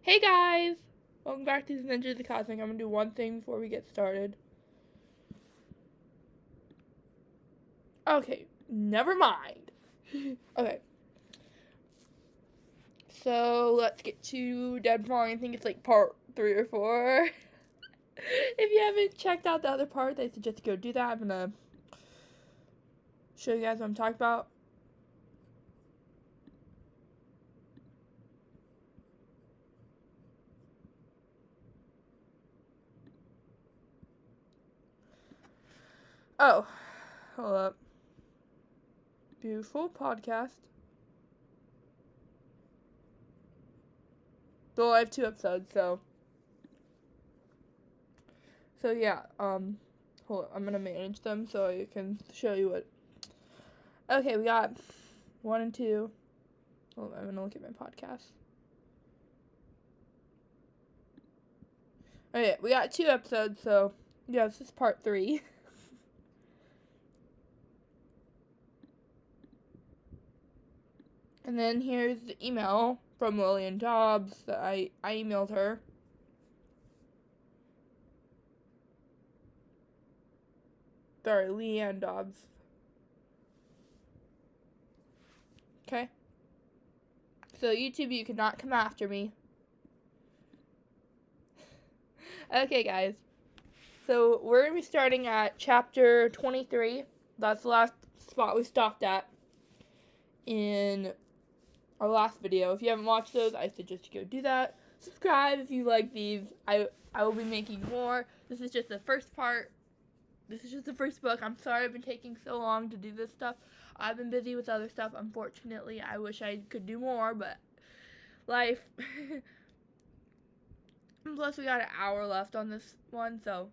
Hey guys! Welcome back to Ninja the Cosmic. I'm gonna do one thing before we get started. Okay, never mind. Okay. So let's get to Dead Wrong. I think it's like part 3 or 4. If you haven't checked out the other part, I suggest go do that. I'm gonna show you guys what I'm talking about. Oh, hold up. Beautiful podcast. Though I have 2 episodes, so yeah, hold on, I'm gonna manage them so I can show you what. Okay, we got 1 and 2. Hold on, I'm gonna look at my podcast. Okay, we got 2 episodes, so yeah, this is part 3. And then here's the email from Lillian Dobbs that I emailed her. Sorry, Leanne Dobbs. Okay? So YouTube, you cannot come after me. Okay, guys. So we're going to be starting at chapter 23. That's the last spot we stopped at in our last video. If you haven't watched those, I suggest you go do that. Subscribe if you like these. I will be making more. This is just the first part. This is just the first book. I'm sorry I've been taking so long to do this stuff. I've been busy with other stuff, unfortunately. I wish I could do more, but life. Plus, we got an hour left on this one, so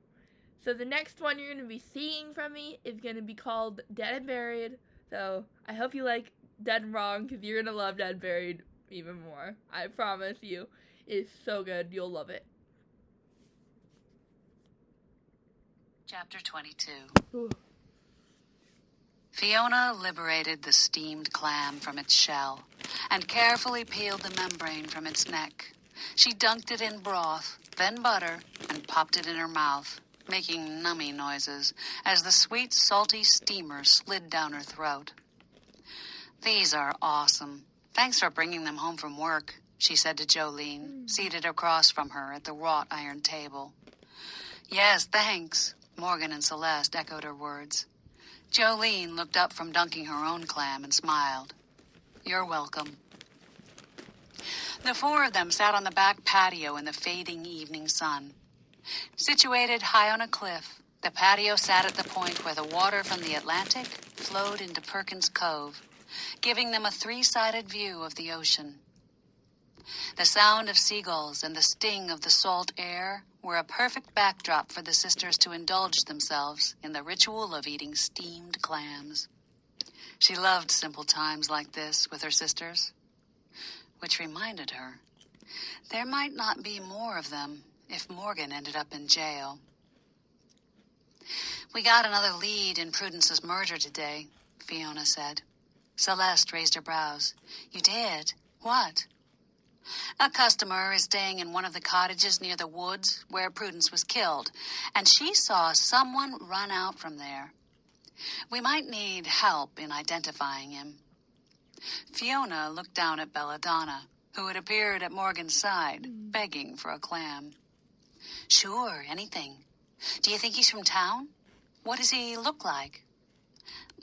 the next one you're going to be seeing from me is going to be called Dead and Buried. So I hope you like Dead and Wrong, because you're going to love Dead and Buried even more. I promise you. It's so good. You'll love it. Chapter 22. Ooh. Fiona liberated the steamed clam from its shell and carefully peeled the membrane from its neck. She dunked it in broth, then butter, and popped it in her mouth, making nummy noises as the sweet, salty steamer slid down her throat. "These are awesome. Thanks for bringing them home from work," she said to Jolene, seated across from her at the wrought iron table. "Yes, thanks," Morgan and Celeste echoed her words. Jolene looked up from dunking her own clam and smiled. "You're welcome." The 4 of them sat on the back patio in the fading evening sun. Situated high on a cliff, the patio sat at the point where the water from the Atlantic flowed into Perkins Cove, giving them a 3-sided view of the ocean. The sound of seagulls and the sting of the salt air were a perfect backdrop for the sisters to indulge themselves in the ritual of eating steamed clams. She loved simple times like this with her sisters, which reminded her there might not be more of them if Morgan ended up in jail. "We got another lead in Prudence's murder today," Fiona said. Celeste raised her brows. "You did? What?" "A customer is staying in one of the cottages near the woods where Prudence was killed, and she saw someone run out from there. We might need help in identifying him." Fiona looked down at Belladonna, who had appeared at Morgan's side, begging for a clam. "Sure, anything. Do you think he's from town? What does he look like?"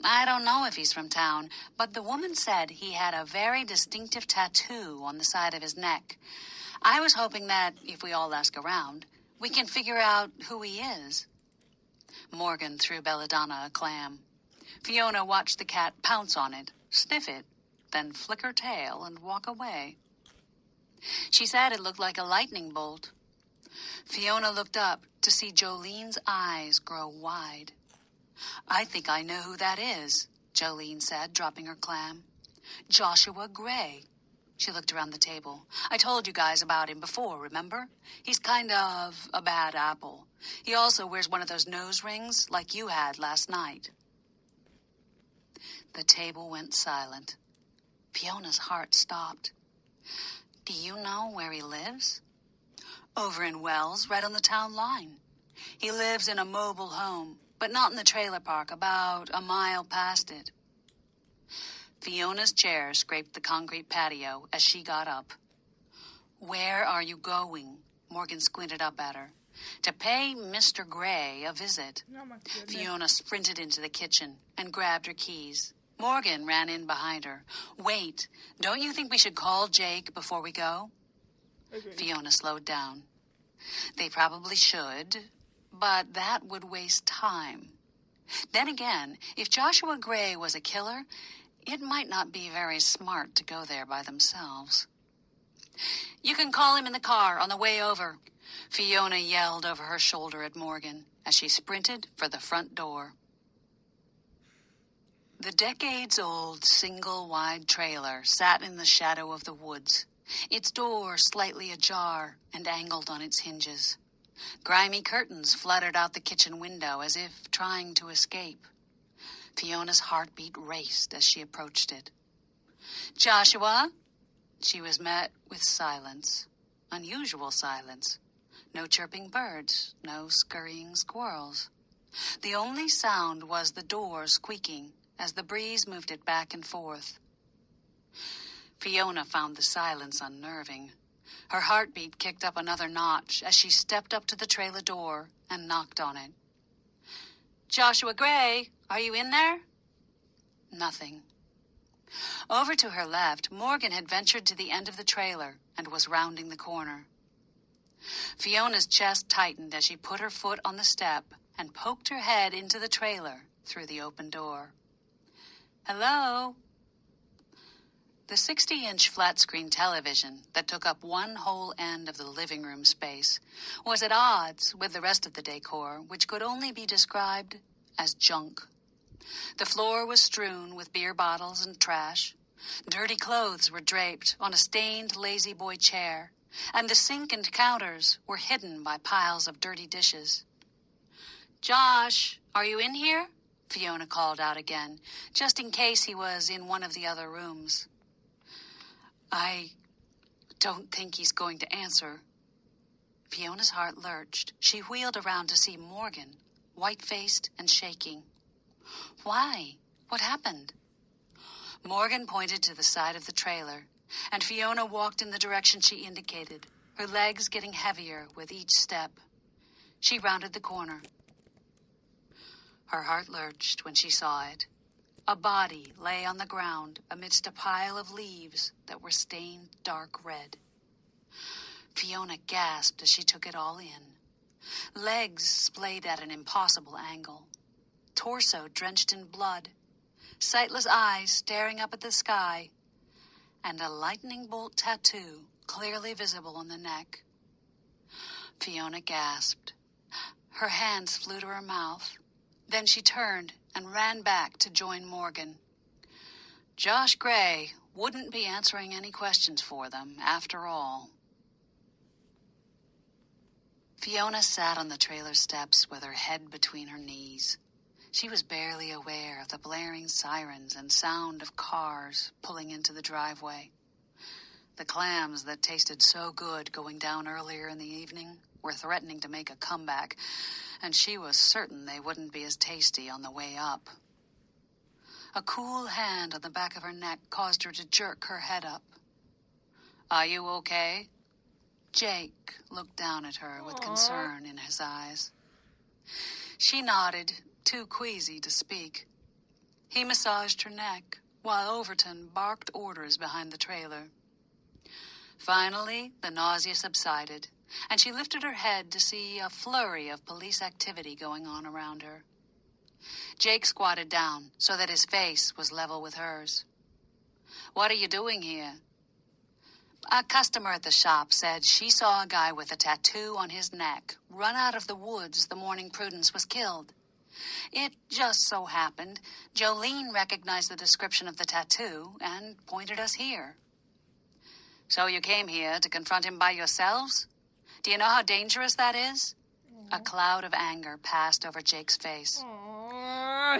"I don't know if he's from town, but the woman said he had a very distinctive tattoo on the side of his neck. I was hoping that, if we all ask around, we can figure out who he is." Morgan threw Belladonna a clam. Fiona watched the cat pounce on it, sniff it, then flick her tail and walk away. She said it looked like a lightning bolt. Fiona looked up to see Jolene's eyes grow wide. "I think I know who that is," Jolene said, dropping her clam. "Joshua Gray." She looked around the table. "I told you guys about him before, remember? He's kind of a bad apple. He also wears one of those nose rings like you had last night." The table went silent. Fiona's heart stopped. Do you know where he lives? Over in Wells, right on the town line. He lives in a mobile home, but not in the trailer park, about a mile past it. Fiona's chair scraped the concrete patio as she got up. Where are you going? Morgan squinted up at her. To pay Mr. Gray a visit. Oh my goodness. Fiona sprinted into the kitchen and grabbed her keys. Morgan ran in behind her. Wait, don't you think we should call Jake before we go? Agreed. Fiona slowed down. They probably should, but that would waste time. Then again, if Joshua Gray was a killer, it might not be very smart to go there by themselves. You can call him in the car on the way over, Fiona yelled over her shoulder at Morgan as she sprinted for the front door. The decades-old single-wide trailer sat in the shadow of the woods, its door slightly ajar and angled on its hinges. Grimy curtains fluttered out the kitchen window as if trying to escape. Fiona's heartbeat raced as she approached it. Joshua? She was met with silence, unusual silence. No chirping birds, no scurrying squirrels. The only sound was the door squeaking as the breeze moved it back and forth. Fiona found the silence unnerving. Her heartbeat kicked up another notch as she stepped up to the trailer door and knocked on it. Joshua Gray, are you in there? Nothing. Over to her left, Morgan had ventured to the end of the trailer and was rounding the corner. Fiona's chest tightened as she put her foot on the step and poked her head into the trailer through the open door. Hello? The 60-inch flat-screen television that took up one whole end of the living room space was at odds with the rest of the decor, which could only be described as junk. The floor was strewn with beer bottles and trash. Dirty clothes were draped on a stained lazy boy chair, and the sink and counters were hidden by piles of dirty dishes. Josh, are you in here? Fiona called out again, just in case he was in one of the other rooms. I don't think he's going to answer. Fiona's heart lurched. She wheeled around to see Morgan, white-faced and shaking. Why? What happened? Morgan pointed to the side of the trailer, and Fiona walked in the direction she indicated, her legs getting heavier with each step. She rounded the corner. Her heart lurched when she saw it. A body lay on the ground amidst a pile of leaves that were stained dark red. Fiona gasped as she took it all in. Legs splayed at an impossible angle. Torso drenched in blood. Sightless eyes staring up at the sky. And a lightning bolt tattoo clearly visible on the neck. Fiona gasped. Her hands flew to her mouth. Then she turned and ran back to join Morgan. Josh Gray wouldn't be answering any questions for them, after all. Fiona sat on the trailer steps with her head between her knees. She was barely aware of the blaring sirens and sound of cars pulling into the driveway. The clams that tasted so good going down earlier in the evening were threatening to make a comeback, and she was certain they wouldn't be as tasty on the way up. A cool hand on the back of her neck caused her to jerk her head up. Are you okay? Jake looked down at her with concern in his eyes. She nodded, too queasy to speak. He massaged her neck, while Overton barked orders behind the trailer. Finally, the nausea subsided, and she lifted her head to see a flurry of police activity going on around her. Jake squatted down so that his face was level with hers. What are you doing here? A customer at the shop said she saw a guy with a tattoo on his neck run out of the woods the morning Prudence was killed. It just so happened Jolene recognized the description of the tattoo and pointed us here. So you came here to confront him by yourselves? Do you know how dangerous that is? A cloud of anger passed over Jake's face.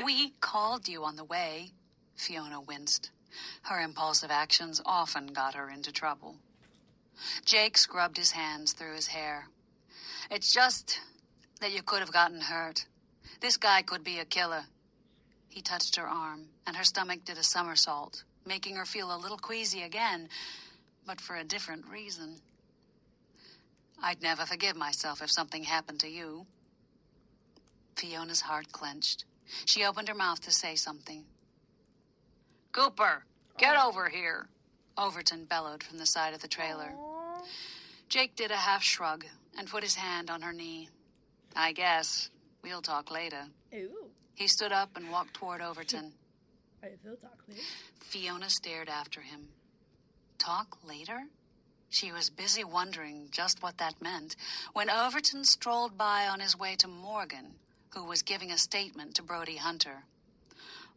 We called you on the way. Fiona winced. Her impulsive actions often got her into trouble. Jake scrubbed his hands through his hair. It's just that you could have gotten hurt. This guy could be a killer. He touched her arm, and her stomach did a somersault, making her feel a little queasy again, but for a different reason. I'd never forgive myself if something happened to you. Fiona's heart clenched. She opened her mouth to say something. Cooper, get over here, Overton bellowed from the side of the trailer. Aww. Jake did a half shrug and put his hand on her knee. I guess we'll talk later. Ooh. He stood up and walked toward Overton. I will talk later. Fiona stared after him. Talk later? She was busy wondering just what that meant when Overton strolled by on his way to Morgan, who was giving a statement to Brody Hunter.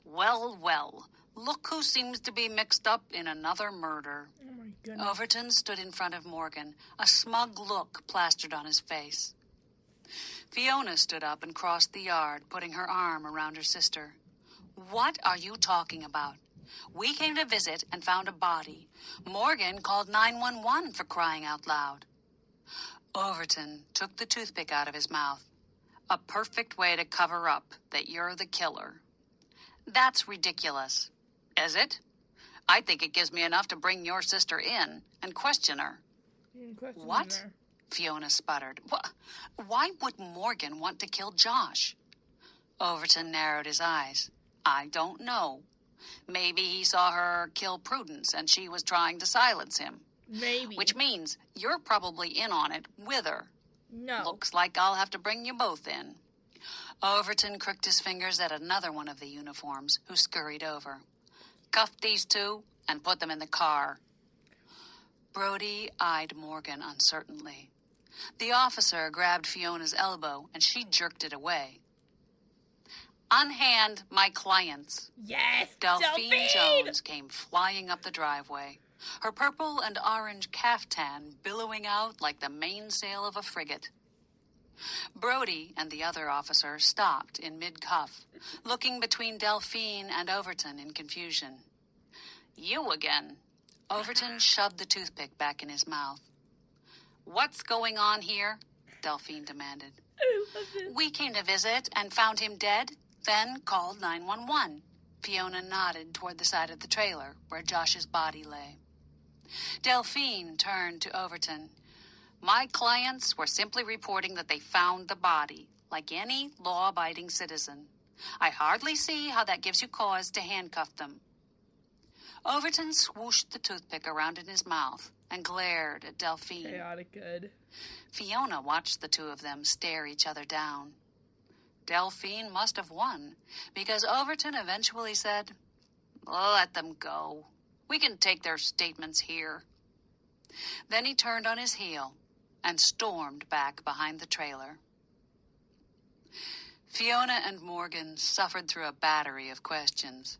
Well, well, look who seems to be mixed up in another murder. Oh my goodness. Overton stood in front of Morgan, a smug look plastered on his face. Fiona stood up and crossed the yard, putting her arm around her sister. What are you talking about? We came to visit and found a body. Morgan called 911 for crying out loud. Overton took the toothpick out of his mouth. A perfect way to cover up that you're the killer. That's ridiculous. Is it? I think it gives me enough to bring your sister in and question her. What? Fiona sputtered. Why would Morgan want to kill Josh? Overton narrowed his eyes. I don't know. Maybe he saw her kill Prudence and she was trying to silence him. Maybe. Which means you're probably in on it with her. No. Looks like I'll have to bring you both in. Overton crooked his fingers at another one of the uniforms, who scurried over. Cuff these two and put them in the car. Brody eyed Morgan uncertainly. The officer grabbed Fiona's elbow, and she jerked it away. Unhand my clients. Yes, Delphine Jones came flying up the driveway, her purple and orange caftan billowing out like the mainsail of a frigate. Brody and the other officer stopped in mid-cuff, looking between Delphine and Overton in confusion. You again. Overton shoved the toothpick back in his mouth. What's going on here? Delphine demanded. We came to visit and found him dead, then called 911. Fiona nodded toward the side of the trailer where Josh's body lay. Delphine turned to Overton. My clients were simply reporting that they found the body, like any law-abiding citizen. I hardly see how that gives you cause to handcuff them. Overton swooshed the toothpick around in his mouth and glared at Delphine. Chaotic good. Fiona watched the two of them stare each other down. Delphine must have won, because Overton eventually said, Let them go. We can take their statements here. Then he turned on his heel and stormed back behind the trailer. Fiona and Morgan suffered through a battery of questions.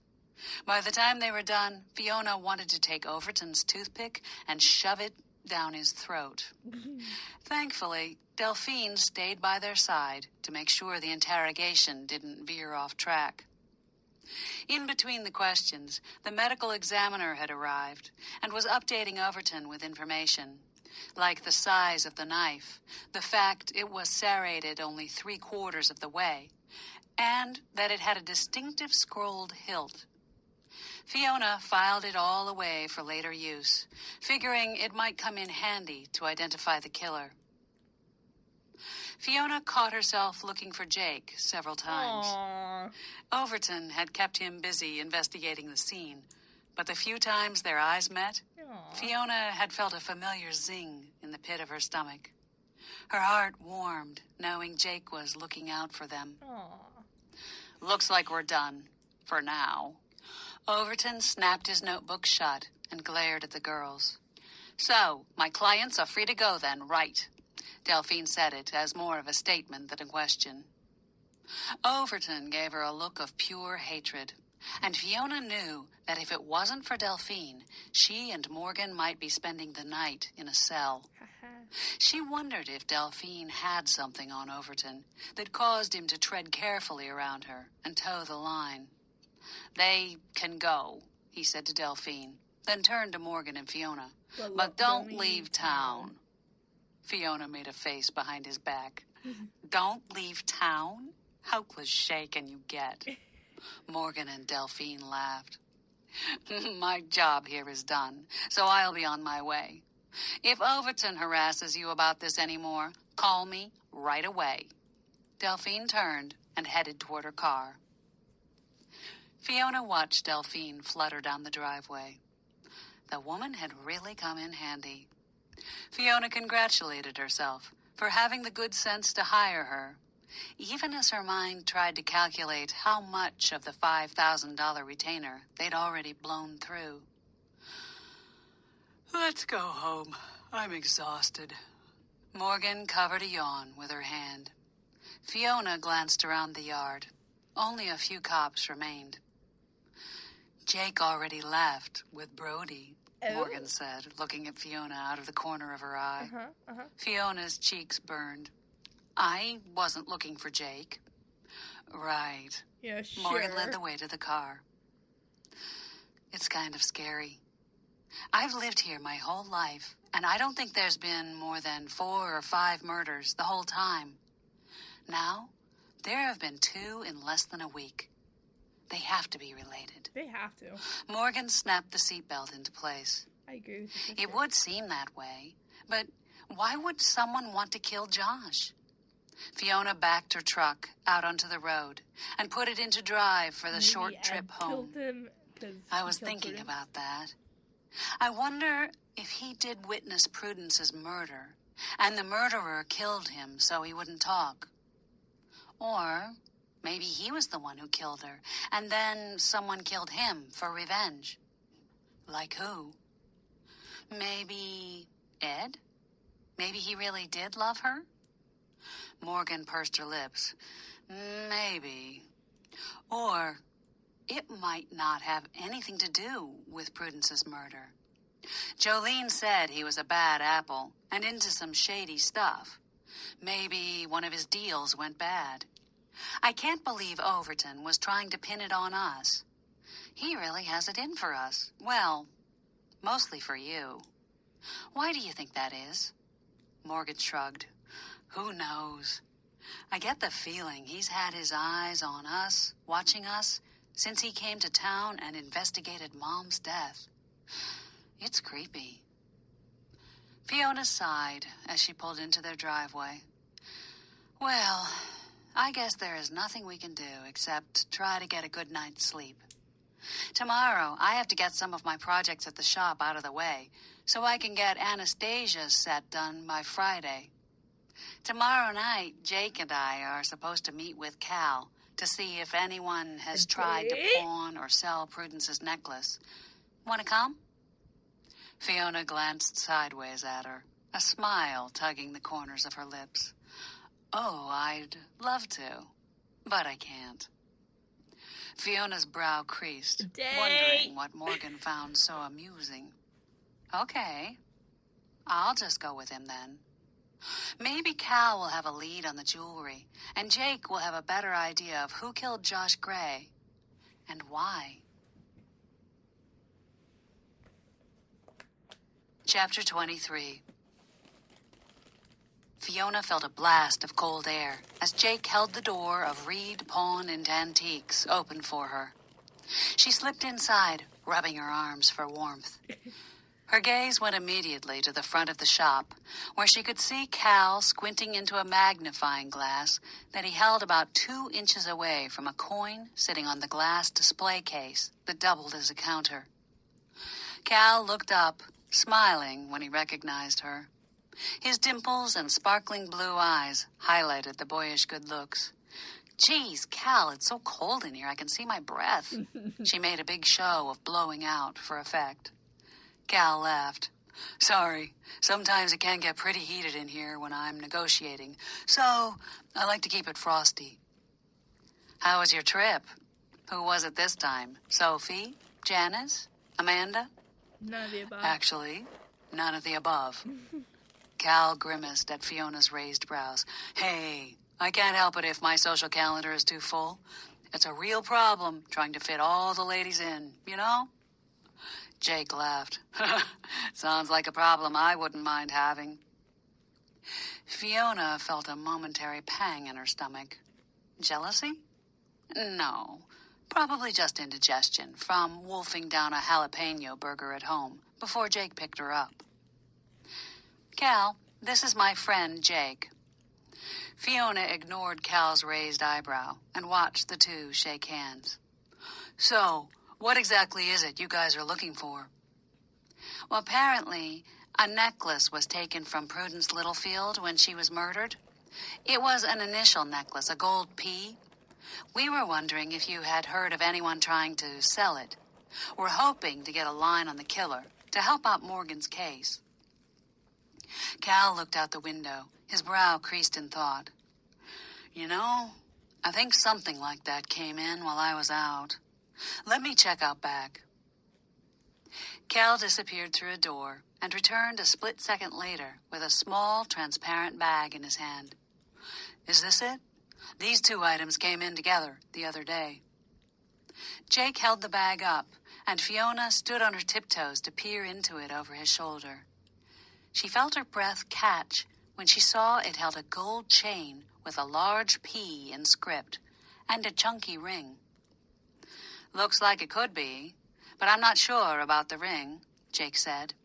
By the time they were done, Fiona wanted to take Overton's toothpick and shove it down his throat. Thankfully, Delphine stayed by their side to make sure the interrogation didn't veer off track. In between the questions, the medical examiner had arrived and was updating Overton with information, like the size of the knife, the fact it was serrated only 3/4 of the way, and that it had a distinctive scrolled hilt. Fiona filed it all away for later use, figuring it might come in handy to identify the killer. Fiona caught herself looking for Jake several times. Aww. Overton had kept him busy investigating the scene, but the few times their eyes met, Aww. Fiona had felt a familiar zing in the pit of her stomach. Her heart warmed, knowing Jake was looking out for them. Aww. Looks like we're done, for now. Overton snapped his notebook shut and glared at the girls. So, my clients are free to go then, right? Delphine said it as more of a statement than a question. Overton gave her a look of pure hatred, and Fiona knew that if it wasn't for Delphine, she and Morgan might be spending the night in a cell. She wondered if Delphine had something on Overton that caused him to tread carefully around her and toe the line. They can go, he said to Delphine. then turned to Morgan and Fiona. But But don't leave town. Fiona made a face behind his back. Don't leave town? How cliché can you get? Morgan and Delphine laughed. My job here is done, so I'll be on my way. If Overton harasses you about this anymore, call me right away. Delphine turned and headed toward her car. Fiona watched Delphine flutter down the driveway. The woman had really come in handy. Fiona congratulated herself for having the good sense to hire her, even as her mind tried to calculate how much of the $5,000 retainer they'd already blown through. Let's go home. I'm exhausted. Morgan covered a yawn with her hand. Fiona glanced around the yard. Only a few cops remained. Jake already left with Brody, Morgan said, looking at Fiona out of the corner of her eye. Fiona's cheeks burned. I wasn't looking for Jake. Right. Yeah, sure. Morgan led the way to the car. It's kind of scary. I've lived here my whole life, and I don't think there's been more than 4 or 5 murders the whole time. Now, there have been 2 in less than a week. They have to be related. They have to. Morgan snapped the seatbelt into place. I agree with you. It would seem that way, but why would someone want to kill Josh? Fiona backed her truck out onto the road and put it into drive for the short trip home. Killed him I was thinking about that. I wonder if he did witness Prudence's murder, and the murderer killed him so he wouldn't talk. Or maybe he was the one who killed her, and then someone killed him for revenge. Like who? Maybe Ed? Maybe he really did love her? Morgan pursed her lips. Maybe. Or it might not have anything to do with Prudence's murder. Jolene said he was a bad apple and into some shady stuff. Maybe one of his deals went bad. I can't believe Overton was trying to pin it on us. He really has it in for us. Well, mostly for you. Why do you think that is? Morgan shrugged. Who knows? I get the feeling he's had his eyes on us, watching us, since he came to town and investigated Mom's death. It's creepy. Fiona sighed as she pulled into their driveway. Well, I guess there is nothing we can do except try to get a good night's sleep. Tomorrow, I have to get some of my projects at the shop out of the way, so I can get Anastasia's set done by Friday. Tomorrow night, Jake and I are supposed to meet with Cal to see if anyone has tried to pawn or sell Prudence's necklace. Want to come? Fiona glanced sideways at her, a smile tugging the corners of her lips. Oh, I'd love to, but I can't. Fiona's brow creased, wondering what Morgan found so amusing. Okay, I'll just go with him then. Maybe Cal will have a lead on the jewelry, and Jake will have a better idea of who killed Josh Gray and why. Chapter 23. Fiona felt a blast of cold air as Jake held the door of Reed Pawn and Antiques open for her. She slipped inside, rubbing her arms for warmth. Her gaze went immediately to the front of the shop, where she could see Cal squinting into a magnifying glass that he held about 2 inches away from a coin sitting on the glass display case that doubled as a counter. Cal looked up, smiling when he recognized her. His dimples and sparkling blue eyes highlighted the boyish good looks. Geez, Cal, it's so cold in here I can see my breath. She made a big show of blowing out for effect. Cal laughed. Sorry, sometimes it can get pretty heated in here when I'm negotiating, so I like to keep it frosty. How was your trip? Who was it this time? Sophie? Janice? Amanda? None of the above. Actually, none of the above. Cal grimaced at Fiona's raised brows. Hey, I can't help it if my social calendar is too full. It's a real problem trying to fit all the ladies in, you know? Jake laughed. Sounds like a problem I wouldn't mind having. Fiona felt a momentary pang in her stomach. Jealousy? No, probably just indigestion from wolfing down a jalapeno burger at home before Jake picked her up. Cal, this is my friend Jake. Fiona ignored Cal's raised eyebrow and watched the two shake hands. So, what exactly is it you guys are looking for? Well, apparently, a necklace was taken from Prudence Littlefield when she was murdered. It was an initial necklace, a gold P. We were wondering if you had heard of anyone trying to sell it. We're hoping to get a line on the killer to help out Morgan's case. Cal looked out the window, his brow creased in thought. You know, I think something like that came in while I was out. Let me check out back. Cal disappeared through a door and returned a split second later with a small, transparent bag in his hand. Is this it? These two items came in together the other day. Jake held the bag up, and Fiona stood on her tiptoes to peer into it over his shoulder. She felt her breath catch when she saw it held a gold chain with a large P in script and a chunky ring. Looks like it could be, but I'm not sure about the ring, Jake said.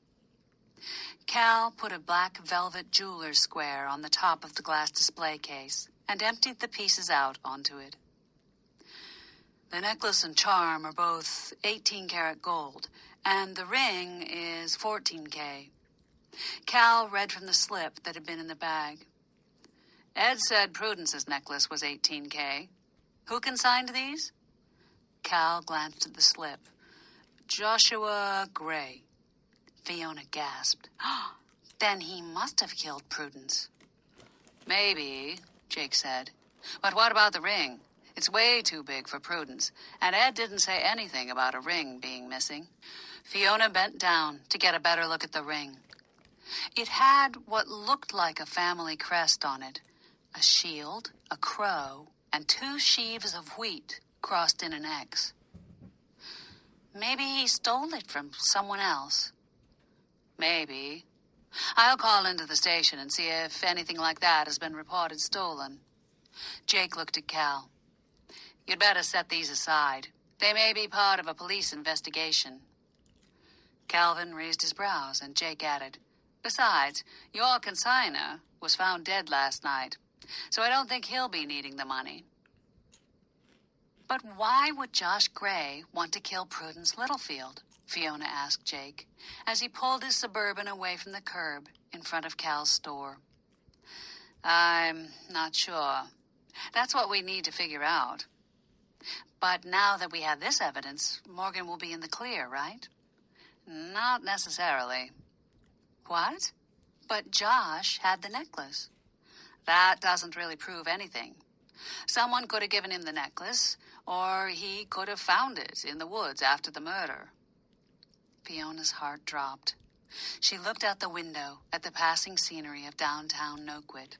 Cal put a black velvet jeweler's square on the top of the glass display case and emptied the pieces out onto it. The necklace and charm are both 18-karat gold, and the ring is 14K. Cal read from the slip that had been in the bag. Ed said Prudence's necklace was 18K. Who consigned these? Cal glanced at the slip. Joshua Gray. Fiona gasped. Then he must have killed Prudence. Maybe, Jake said. But what about the ring? It's way too big for Prudence, and Ed didn't say anything about a ring being missing. Fiona bent down to get a better look at the ring. It had what looked like a family crest on it, a shield, a crow, and 2 sheaves of wheat crossed in an X. Maybe he stole it from someone else. Maybe. I'll call into the station and see if anything like that has been reported stolen. Jake looked at Cal. You'd better set these aside. They may be part of a police investigation. Calvin raised his brows, and Jake added, Besides, your consignor was found dead last night, so I don't think he'll be needing the money. But why would Josh Gray want to kill Prudence Littlefield? Fiona asked Jake, as he pulled his Suburban away from the curb in front of Cal's store. I'm not sure. That's what we need to figure out. But now that we have this evidence, Morgan will be in the clear, right? Not necessarily. What? But Josh had the necklace. That doesn't really prove anything. Someone could have given him the necklace, or he could have found it in the woods after the murder. Fiona's heart dropped. She looked out the window at the passing scenery of downtown Noquit.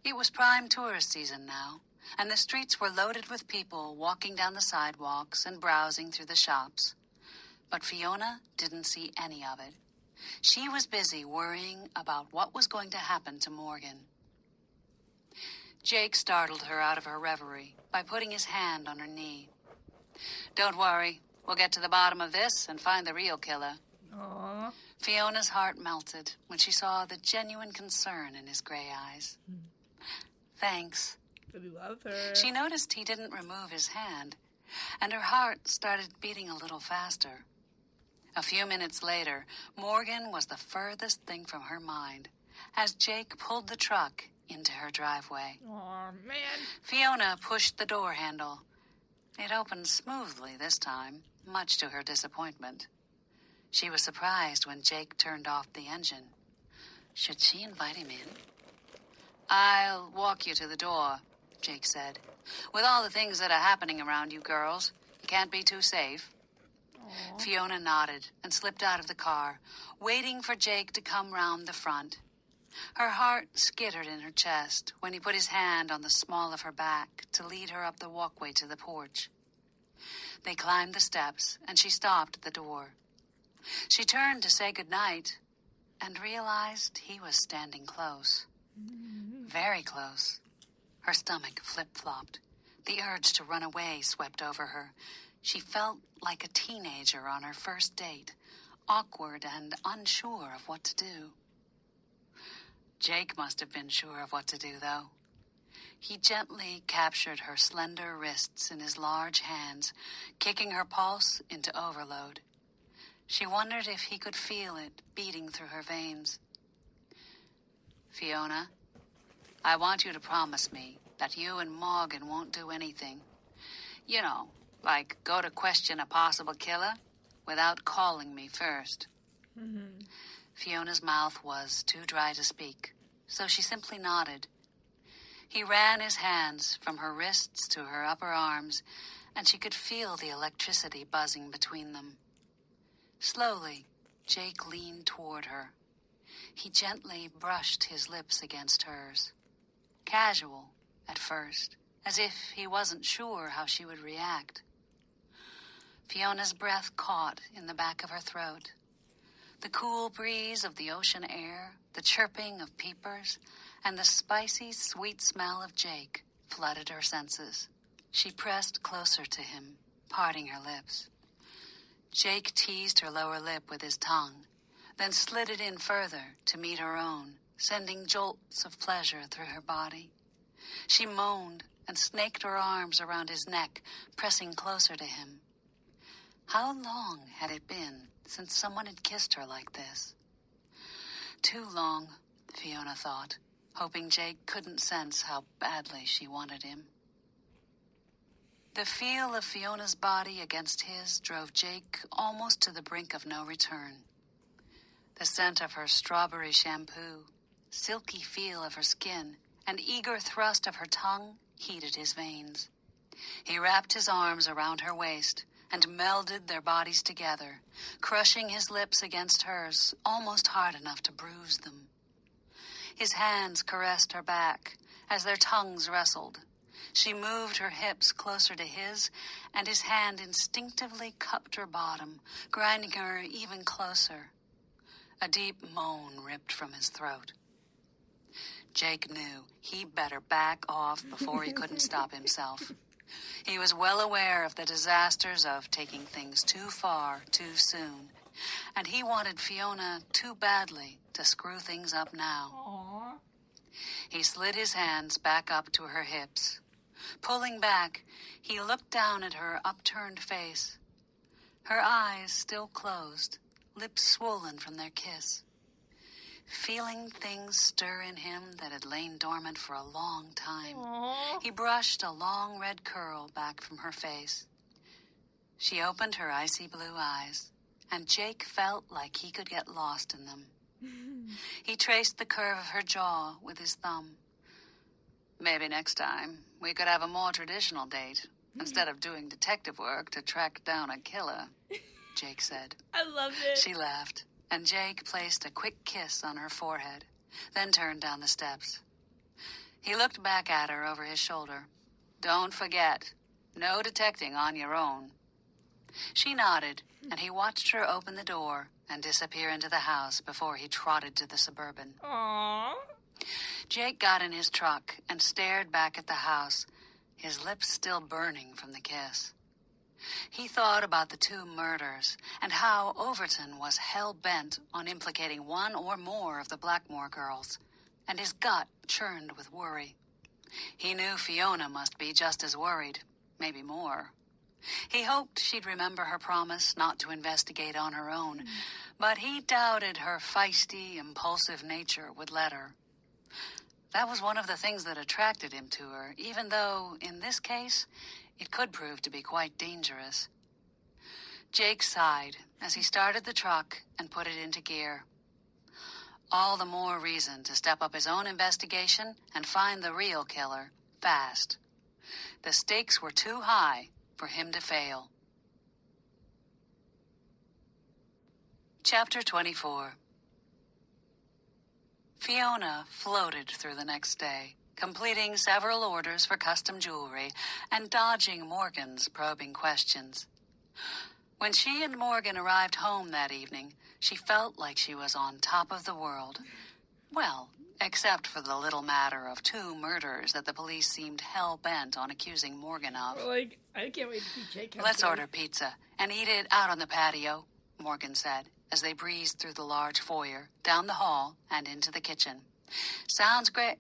It was prime tourist season now, and the streets were loaded with people walking down the sidewalks and browsing through the shops. But Fiona didn't see any of it. She was busy worrying about what was going to happen to Morgan. Jake startled her out of her reverie by putting his hand on her knee. Don't worry. We'll get to the bottom of this and find the real killer. Aww. Fiona's heart melted when she saw the genuine concern in his gray eyes. Thanks. We love her. She noticed he didn't remove his hand, and her heart started beating a little faster. A few minutes later, Morgan was the furthest thing from her mind as Jake pulled the truck into her driveway. Aw, man. Fiona pushed the door handle. It opened smoothly this time, much to her disappointment. She was surprised when Jake turned off the engine. Should she invite him in? I'll walk you to the door, Jake said. With all the things that are happening around you girls, you can't be too safe. Aww. Fiona nodded and slipped out of the car, waiting for Jake to come round the front. Her heart skittered in her chest when he put his hand on the small of her back to lead her up the walkway to the porch. They climbed the steps, and she stopped at the door. She turned to say goodnight and realized he was standing close. Very close. Her stomach flip-flopped. The urge to run away swept over her. She felt like a teenager on her first date, awkward and unsure of what to do. Jake must have been sure of what to do, though. He gently captured her slender wrists in his large hands, kicking her pulse into overload. She wondered if he could feel it beating through her veins. Fiona, I want you to promise me that you and Morgan won't do anything. You know, like go to question a possible killer without calling me first. Fiona's mouth was too dry to speak, so she simply nodded. He ran his hands from her wrists to her upper arms, and she could feel the electricity buzzing between them. Slowly, Jake leaned toward her. He gently brushed his lips against hers. Casual, at first, as if he wasn't sure how she would react. Fiona's breath caught in the back of her throat. The cool breeze of the ocean air, the chirping of peepers, and the spicy, sweet smell of Jake flooded her senses. She pressed closer to him, parting her lips. Jake teased her lower lip with his tongue, then slid it in further to meet her own, sending jolts of pleasure through her body. She moaned and snaked her arms around his neck, pressing closer to him. How long had it been since someone had kissed her like this? Too long, Fiona thought, hoping Jake couldn't sense how badly she wanted him. The feel of Fiona's body against his drove Jake almost to the brink of no return. The scent of her strawberry shampoo, silky feel of her skin, and eager thrust of her tongue heated his veins. He wrapped his arms around her waist and melded their bodies together, crushing his lips against hers almost hard enough to bruise them. His hands caressed her back as their tongues wrestled. She moved her hips closer to his, and his hand instinctively cupped her bottom, grinding her even closer. A deep moan ripped from his throat. Jake knew he better back off before he couldn't stop himself. He was well aware of the disasters of taking things too far too soon, and he wanted Fiona too badly to screw things up now. Aww. He slid his hands back up to her hips. Pulling back, he looked down at her upturned face. Her eyes still closed, lips swollen from their kiss. Feeling things stir in him that had lain dormant for a long time, Aww. he brushed a long red curl back from her face. She opened her icy blue eyes, and Jake felt like he could get lost in them. He traced the curve of her jaw with his thumb. Maybe next time we could have a more traditional date, instead of doing detective work to track down a killer, Jake said. I love it. She laughed, and Jake placed a quick kiss on her forehead, then turned down the steps. He looked back at her over his shoulder. Don't forget, no detecting on your own. She nodded, and he watched her open the door and disappear into the house before he trotted to the Suburban. Aww. Jake got in his truck and stared back at the house, his lips still burning from the kiss. He thought about the two murders and how Overton was hell-bent on implicating one or more of the Blackmore girls, and his gut churned with worry. He knew Fiona must be just as worried, maybe more. He hoped she'd remember her promise not to investigate on her own, but he doubted her feisty, impulsive nature would let her. That was one of the things that attracted him to her, even though, in this case, it could prove to be quite dangerous. Jake sighed as he started the truck and put it into gear. All the more reason to step up his own investigation and find the real killer, fast. The stakes were too high for him to fail. Chapter 24. Fiona floated through the next day, completing several orders for custom jewelry and dodging Morgan's probing questions. When she and Morgan arrived home that evening, she felt like she was on top of the world. Well, except for the little matter of 2 murders that the police seemed hell-bent on accusing Morgan of. Like, I can't wait to see Jake. Let's order pizza and eat it out on the patio, Morgan said, as they breezed through the large foyer, down the hall, and into the kitchen. Sounds great.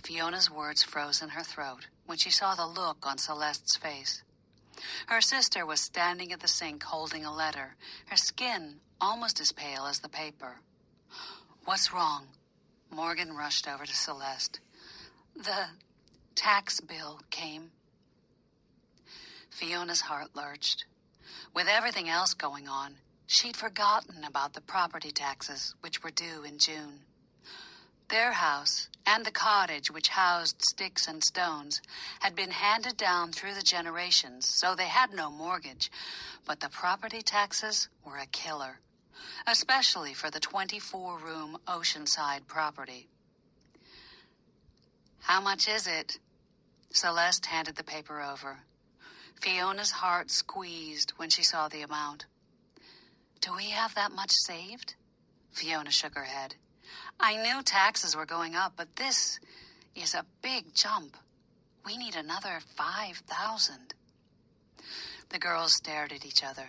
Fiona's words froze in her throat when she saw the look on Celeste's face. Her sister was standing at the sink holding a letter, her skin almost as pale as the paper. What's wrong? Morgan rushed over to Celeste. The tax bill came. Fiona's heart lurched. With everything else going on, she'd forgotten about the property taxes, which were due in June. Their house, and the cottage which housed Sticks and Stones, had been handed down through the generations, so they had no mortgage. But the property taxes were a killer, especially for the 24-room Oceanside property. How much is it? Celeste handed the paper over. Fiona's heart squeezed when she saw the amount. Do we have that much saved? Fiona shook her head. I knew taxes were going up, but this is a big jump. We need another 5,000. The girls stared at each other.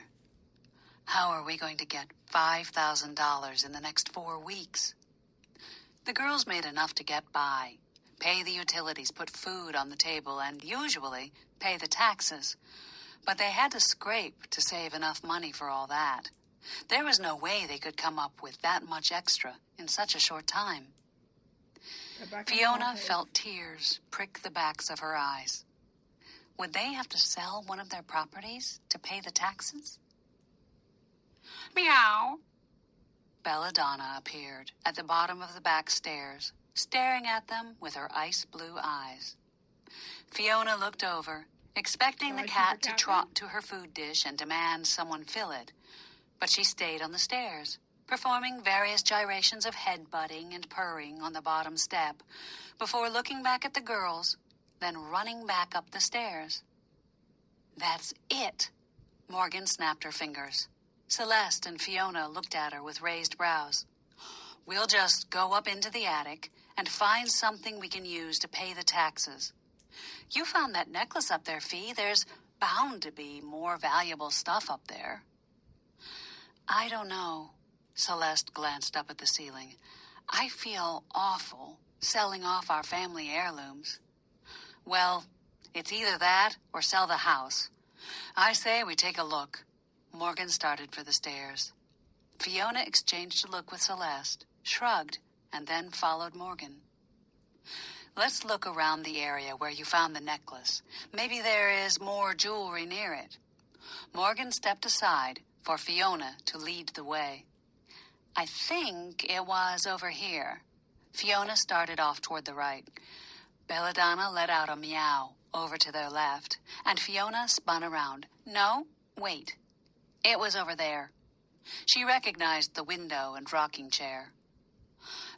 How are we going to get $5,000 in the next 4 weeks? The girls made enough to get by, pay the utilities, put food on the table, and usually pay the taxes. But they had to scrape to save enough money for all that. There was no way they could come up with that much extra in such a short time. Fiona felt tears prick the backs of her eyes. Would they have to sell one of their properties to pay the taxes? Meow. Belladonna appeared at the bottom of the back stairs, staring at them with her ice blue eyes. Fiona looked over, expecting the cat to trot to her food dish and demand someone fill it. But she stayed on the stairs, performing various gyrations of head-butting and purring on the bottom step, before looking back at the girls, then running back up the stairs. That's it. Morgan snapped her fingers. Celeste and Fiona looked at her with raised brows. We'll just go up into the attic and find something we can use to pay the taxes. You found that necklace up there, Fee. There's bound to be more valuable stuff up there. I don't know. Celeste glanced up at the ceiling. I feel awful selling off our family heirlooms. Well, it's either that or sell the house. I say we take a look. Morgan started for the stairs. Fiona exchanged a look with Celeste, shrugged, and then followed Morgan. Let's look around the area where you found the necklace. Maybe there is more jewelry near it. Morgan stepped aside for Fiona to lead the way. I think it was over here. Fiona started off toward the right. Belladonna let out a meow over to their left, and Fiona spun around. No, wait. It was over there. She recognized the window and rocking chair.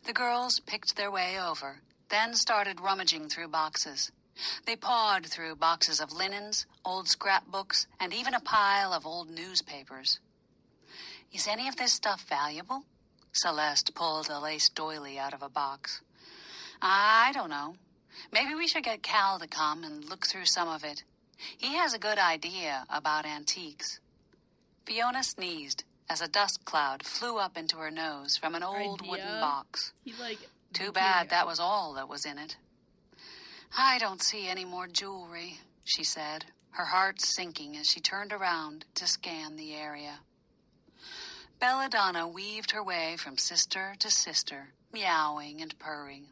The girls picked their way over, then started rummaging through boxes. They pawed through boxes of linens, old scrapbooks, and even a pile of old newspapers. Is any of this stuff valuable? Celeste pulled a lace doily out of a box. I don't know. Maybe we should get Cal to come and look through some of it. He has a good idea about antiques. Fiona sneezed as a dust cloud flew up into her nose from an old wooden box. Too bad that was all that was in it. I don't see any more jewelry, she said, her heart sinking as she turned around to scan the area. Belladonna weaved her way from sister to sister, meowing and purring.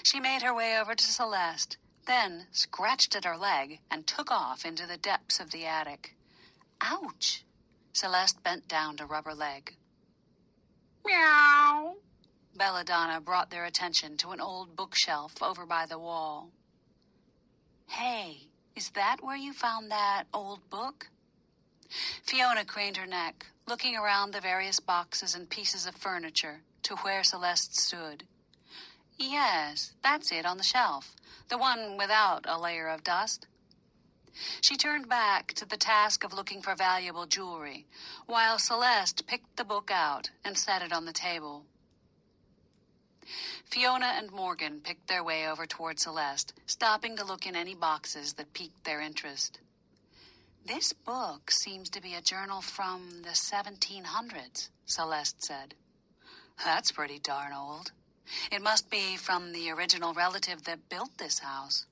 She made her way over to Celeste, then scratched at her leg and took off into the depths of the attic. Ouch! Celeste bent down to rub her leg. Meow! Belladonna brought their attention to an old bookshelf over by the wall. Hey, is that where you found that old book? Fiona craned her neck, looking around the various boxes and pieces of furniture to where Celeste stood. Yes, that's it on the shelf, the one without a layer of dust. She turned back to the task of looking for valuable jewelry, while Celeste picked the book out and set it on the table. Fiona and Morgan picked their way over toward Celeste, stopping to look in any boxes that piqued their interest. "This book seems to be a journal from the 1700s, Celeste said. "That's pretty darn old. It must be from the original relative that built this house."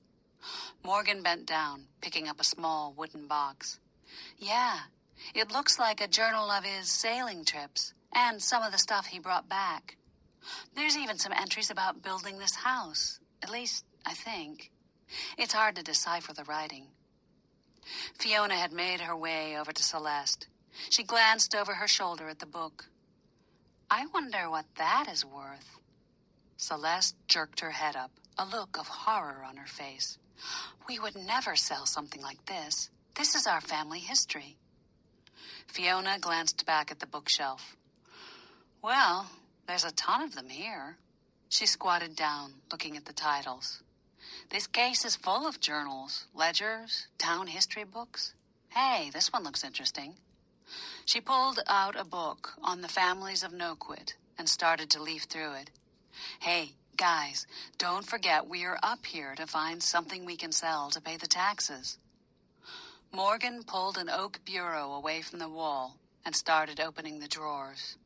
Morgan bent down, picking up a small wooden box. "Yeah, it looks like a journal of his sailing trips and some of the stuff he brought back. There's even some entries about building this house, at least, I think. It's hard to decipher the writing." Fiona had made her way over to Celeste. She glanced over her shoulder at the book. "I wonder what that is worth." Celeste jerked her head up, a look of horror on her face. "We would never sell something like this. This is our family history." Fiona glanced back at the bookshelf. "Well, there's a ton of them here." She squatted down, looking at the titles. "This case is full of journals, ledgers, town history books. Hey, this one looks interesting." She pulled out a book on the families of Noquit and started to leaf through it. "Hey, guys, don't forget we are up here to find something we can sell to pay the taxes." Morgan pulled an oak bureau away from the wall and started opening the drawers.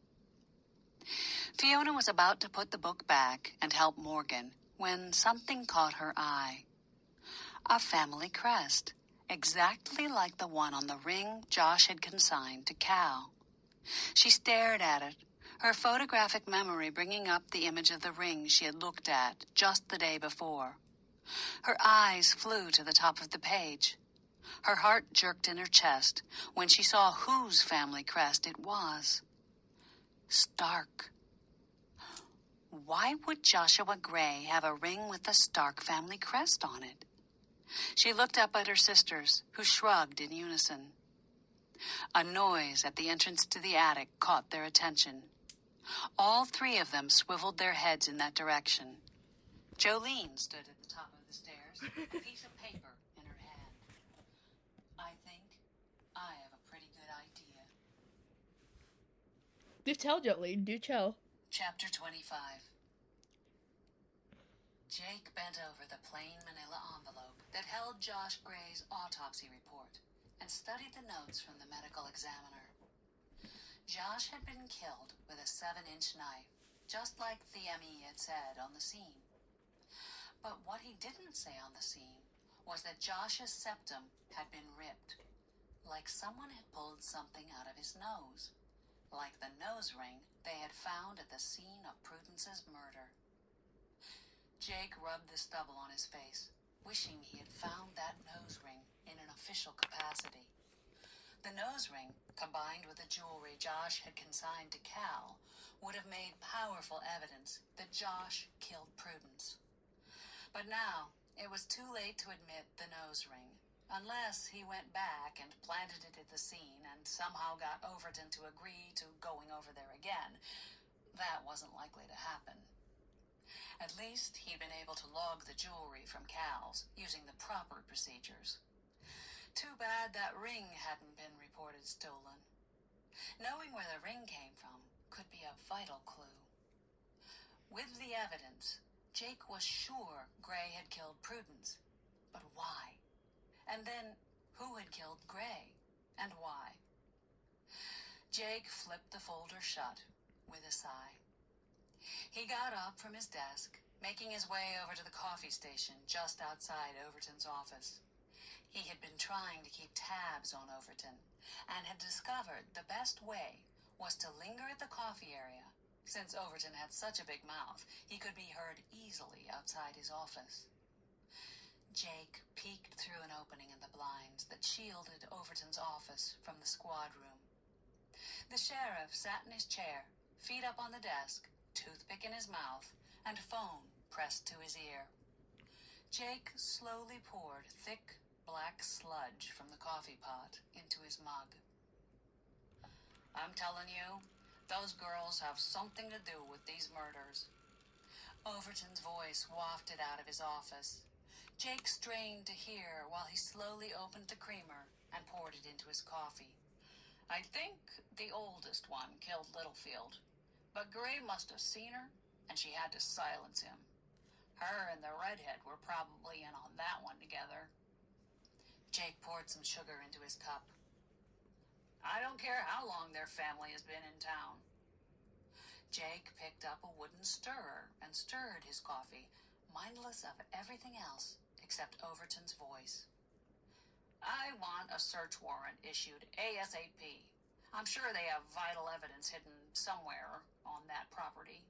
Fiona was about to put the book back and help Morgan when something caught her eye. A family crest, exactly like the one on the ring Josh had consigned to Cal. She stared at it, her photographic memory bringing up the image of the ring she had looked at just the day before. Her eyes flew to the top of the page. Her heart jerked in her chest when she saw whose family crest it was. Stark. Why would Joshua Gray have a ring with the Stark family crest on it? She looked up at her sisters, who shrugged in unison. A noise at the entrance to the attic caught their attention. All three of them swiveled their heads in that direction. Jolene stood at the top of the stairs, a piece of paper in her hand. "I think I have a pretty good idea." Do tell, Jolene. Do tell. Chapter 25. Jake bent over the plain manila envelope that held Josh Gray's autopsy report and studied the notes from the medical examiner. Josh had been killed with a 7-inch knife, just like the ME had said on the scene. But what he didn't say on the scene was that Josh's septum had been ripped, like someone had pulled something out of his nose, like the nose ring they had found at the scene of Prudence's murder. Jake rubbed the stubble on his face, wishing he had found that nose ring in an official capacity. The nose ring, combined with the jewelry Josh had consigned to Cal, would have made powerful evidence that Josh killed Prudence. But now, it was too late to admit the nose ring, unless he went back and planted it at the scene and somehow got Overton to agree to going over there again. That wasn't likely to happen. At least he'd been able to log the jewelry from Cal's, using the proper procedures. Too bad that ring hadn't been reported stolen. Knowing where the ring came from could be a vital clue. With the evidence, Jake was sure Gray had killed Prudence. But why? And then, who had killed Gray? And why? Jake flipped the folder shut with a sigh. He got up from his desk, making his way over to the coffee station just outside Overton's office. He had been trying to keep tabs on Overton, and had discovered the best way was to linger at the coffee area. Since Overton had such a big mouth, he could be heard easily outside his office. Jake peeked through an opening in the blinds that shielded Overton's office from the squad room. The sheriff sat in his chair, feet up on the desk, toothpick in his mouth, and phone pressed to his ear. Jake slowly poured thick, black sludge from the coffee pot into his mug. "I'm telling you, those girls have something to do with these murders." Overton's voice wafted out of his office. Jake strained to hear while he slowly opened the creamer and poured it into his coffee. I think the oldest one killed Littlefield, but Gray must have seen her, and she had to silence him. Her and the redhead were probably in on that one together. Jake poured some sugar into his cup. I don't care how long their family has been in town. Jake picked up a wooden stirrer and stirred his coffee, mindless of everything else except Overton's voice. I want a search warrant issued ASAP. I'm sure they have vital evidence hidden somewhere on that property.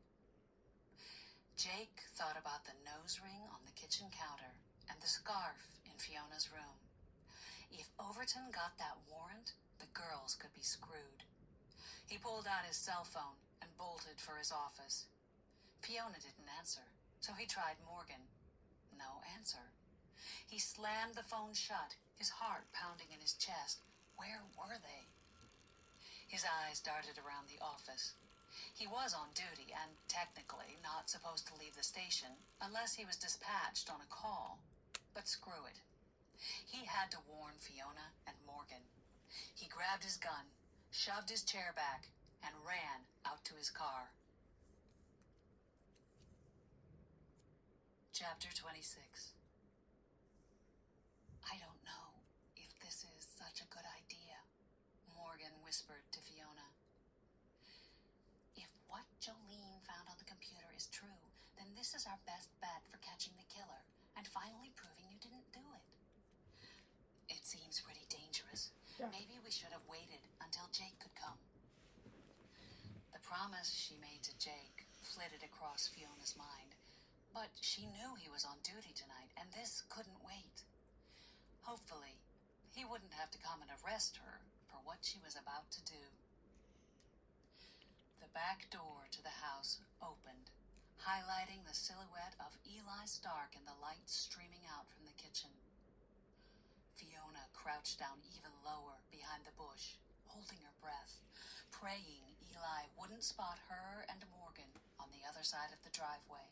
Jake thought about the nose ring on the kitchen counter and the scarf in Fiona's room. If Overton got that warrant, the girls could be screwed. He pulled out his cell phone and bolted for his office. Fiona didn't answer, so he tried Morgan. No answer. He slammed the phone shut, his heart pounding in his chest. Where were they? His eyes darted around the office. He was on duty and technically not supposed to leave the station unless he was dispatched on a call. But screw it. He had to warn Fiona and Morgan. He grabbed his gun, shoved his chair back, and ran out to his car. Chapter 26. I don't know if this is such a good idea, Morgan whispered to Fiona. If what Jolene found on the computer is true, then this is our best bet for catching the killer and finally proving you didn't do it. It seems pretty dangerous. Yeah. Maybe we should have waited until Jake could come. The promise she made to Jake flitted across Fiona's mind, but she knew he was on duty tonight, and this couldn't wait. Hopefully, he wouldn't have to come and arrest her for what she was about to do. The back door to the house opened, highlighting the silhouette of Eli Stark in the light streaming out from the kitchen. Fiona crouched down even lower behind the bush, holding her breath, praying Eli wouldn't spot her and Morgan on the other side of the driveway.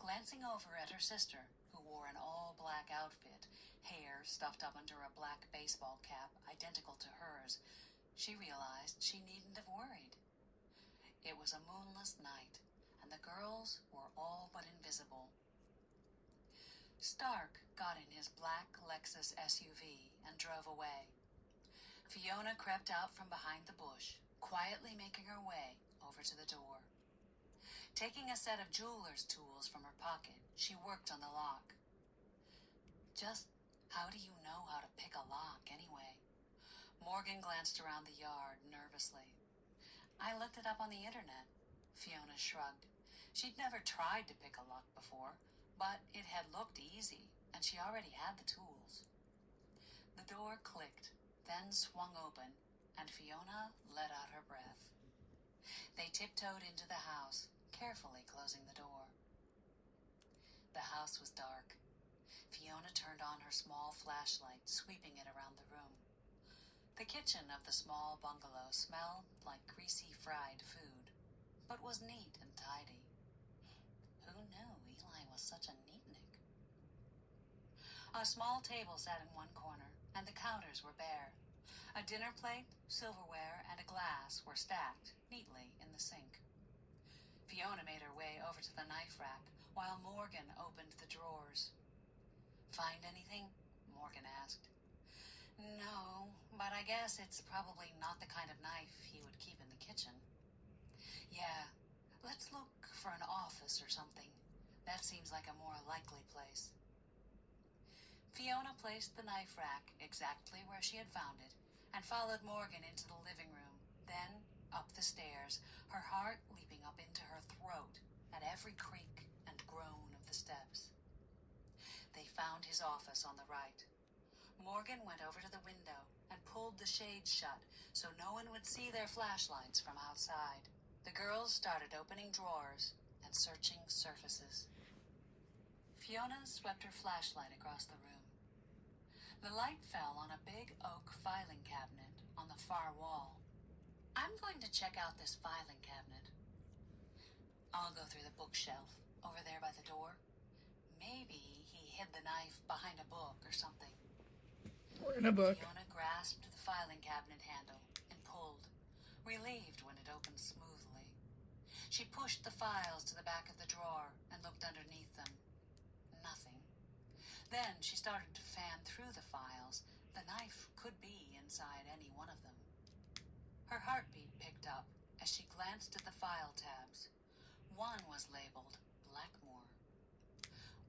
Glancing over at her sister, who wore an all-black outfit, hair stuffed up under a black baseball cap identical to hers, she realized she needn't have worried. It was a moonless night, and the girls were all but invisible. Stark got in his black Lexus SUV and drove away. Fiona crept out from behind the bush, quietly making her way over to the door. Taking a set of jeweler's tools from her pocket, she worked on the lock. Just how do you know how to pick a lock, anyway? Morgan glanced around the yard nervously. I looked it up on the internet. Fiona shrugged. She'd never tried to pick a lock before, but it had looked easy, and she already had the tools. The door clicked, then swung open, and Fiona let out her breath. They tiptoed into the house, carefully closing the door. The house was dark. Fiona turned on her small flashlight, sweeping it around the room. The kitchen of the small bungalow smelled like greasy fried food, but was neat and tidy. Who knew Eli was such a neatnik? A small table sat in one corner, and the counters were bare. A dinner plate, silverware, and a glass were stacked neatly in the sink. Fiona made her way over to the knife rack, while Morgan opened the drawers. Find anything? Morgan asked. No, but I guess it's probably not the kind of knife he would keep in the kitchen. Yeah, let's look for an office or something. That seems like a more likely place. Fiona placed the knife rack exactly where she had found it and followed Morgan into the living room, then up the stairs, her heart leaping up into her throat at every creak and groan of the steps. They found his office on the right. Morgan went over to the window and pulled the shades shut so no one would see their flashlights from outside. The girls started opening drawers and searching surfaces. Fiona swept her flashlight across the room. The light fell on a big oak filing cabinet on the far wall. I'm going to check out this filing cabinet. I'll go through the bookshelf over there by the door. Maybe he hid the knife behind a book or something. Or in a book. Fiona grasped the filing cabinet handle and pulled, relieved when it opened smoothly. She pushed the files to the back of the drawer and looked underneath them. Nothing. Then she started to fan through the files. The knife could be inside any one of them. Her heartbeat picked up as she glanced at the file tabs. One was labeled Blackmore.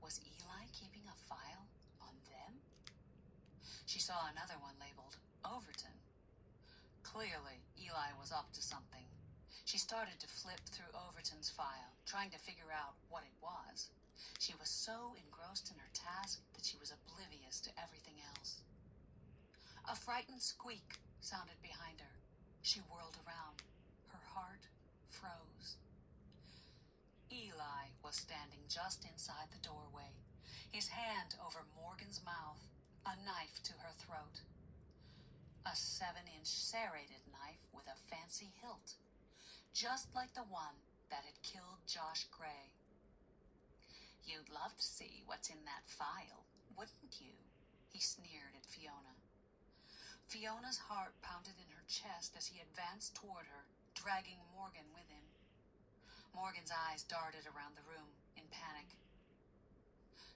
Was Eli keeping a file on them? She saw another one labeled Overton. Clearly, Eli was up to something. She started to flip through Overton's file, trying to figure out what it was. She was so engrossed in her task that she was oblivious to everything else. A frightened squeak sounded behind her. She whirled around. Her heart froze. Eli was standing just inside the doorway, his hand over Morgan's mouth, a knife to her throat. A 7-inch serrated knife with a fancy hilt, just like the one that had killed Josh Gray. "You'd love to see what's in that file, wouldn't you?" he sneered at Fiona. Fiona's heart pounded in her chest as he advanced toward her, dragging Morgan with him. Morgan's eyes darted around the room in panic.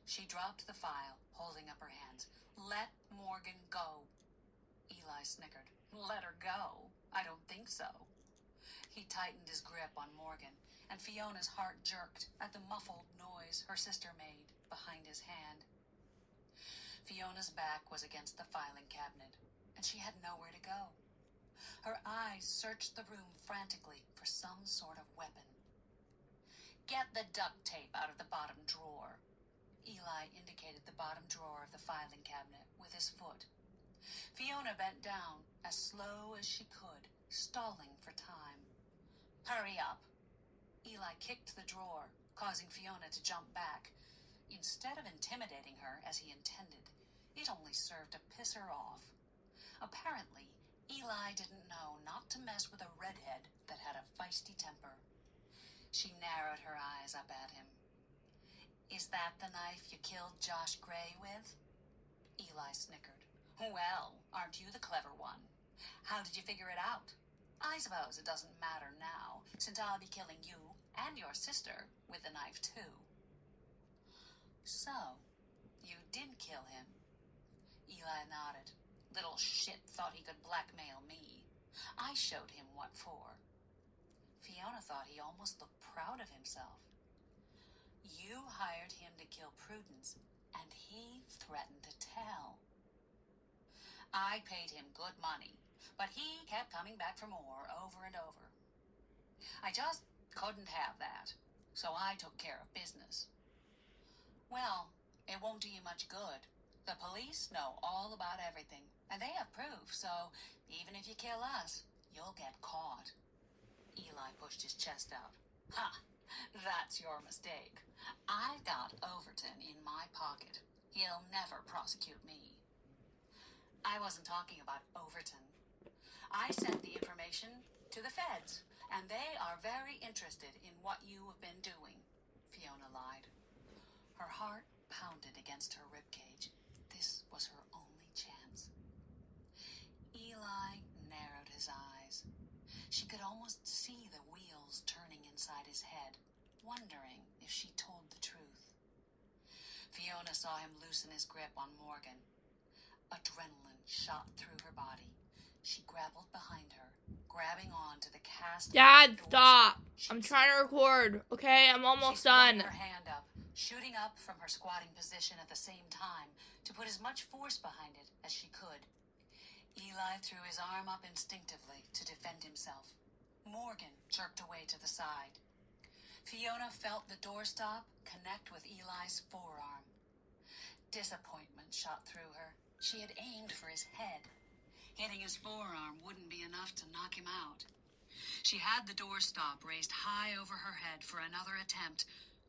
She dropped the file, holding up her hands. "Let Morgan go." Eli snickered. "Let her go? I don't think so." He tightened his grip on Morgan, and Fiona's heart jerked at the muffled noise her sister made behind his hand. Fiona's back was against the filing cabinet, and she had nowhere to go. Her eyes searched the room frantically for some sort of weapon. "Get the duct tape out of the bottom drawer." Eli indicated the bottom drawer of the filing cabinet with his foot. Fiona bent down as slow as she could, stalling for time. "Hurry up." Eli kicked the drawer, causing Fiona to jump back. Instead of intimidating her as he intended, it only served to piss her off. Apparently, Eli didn't know not to mess with a redhead that had a feisty temper. She narrowed her eyes up at him. "Is that the knife you killed Josh Gray with?" Eli snickered. "Well, aren't you the clever one? How did you figure it out? I suppose it doesn't matter now, since I'll be killing you and your sister with the knife too." "So, you did kill him?" Eli nodded. "Little shit thought he could blackmail me. I showed him what for." Fiona thought he almost looked proud of himself. "You hired him to kill Prudence, and he threatened to tell." "I paid him good money, but he kept coming back for more over and over. I just couldn't have that, so I took care of business." "Well, it won't do you much good. The police know all about everything, and they have proof, so even if you kill us, you'll get caught." Eli pushed his chest out. "Ha! That's your mistake. I've got Overton in my pocket. He'll never prosecute me." "I wasn't talking about Overton. I sent the information to the feds, and they are very interested in what you have been doing," Fiona lied. Her heart pounded against her ribcage. This was her only chance. Eli narrowed his eyes. She could almost see the wheels turning inside his head, wondering if she told the truth. Fiona saw him loosen his grip on Morgan. Adrenaline shot through her body. She grappled behind her, grabbing on to the cast. Dad, stop. I'm trying to record, okay? I'm almost done. She swung her hand up, shooting up from her squatting position at the same time to put as much force behind it as she could. Eli threw his arm up instinctively to defend himself. Morgan jerked away to the side. Fiona felt the doorstop connect with Eli's forearm. Disappointment shot through her. She had aimed for his head. Hitting his forearm wouldn't be enough to knock him out. She had the doorstop raised high over her head for another attempt